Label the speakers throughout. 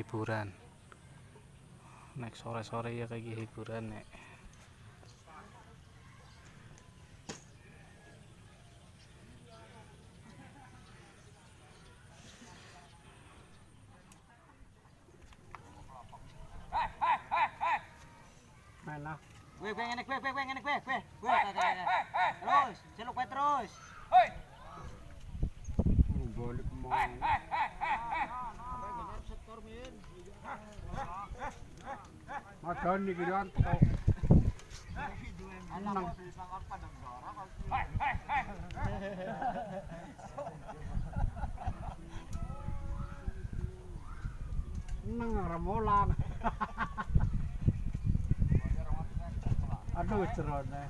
Speaker 1: hiburan. Nek sore-sore ya kayak hiburan nek.
Speaker 2: Mana?
Speaker 3: Gue ngene gue. Terus, celuk gue terus.
Speaker 2: Balik mau. Makan nih kian kok. Nang. Nang ramolan. Aduh cerone.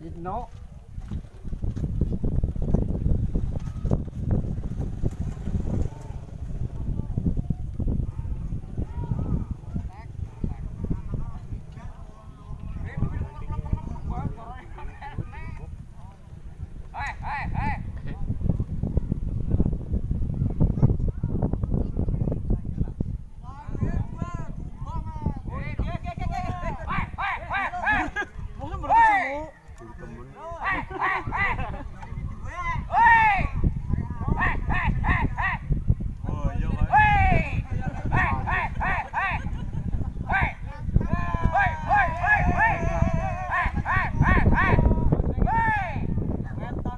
Speaker 2: Dino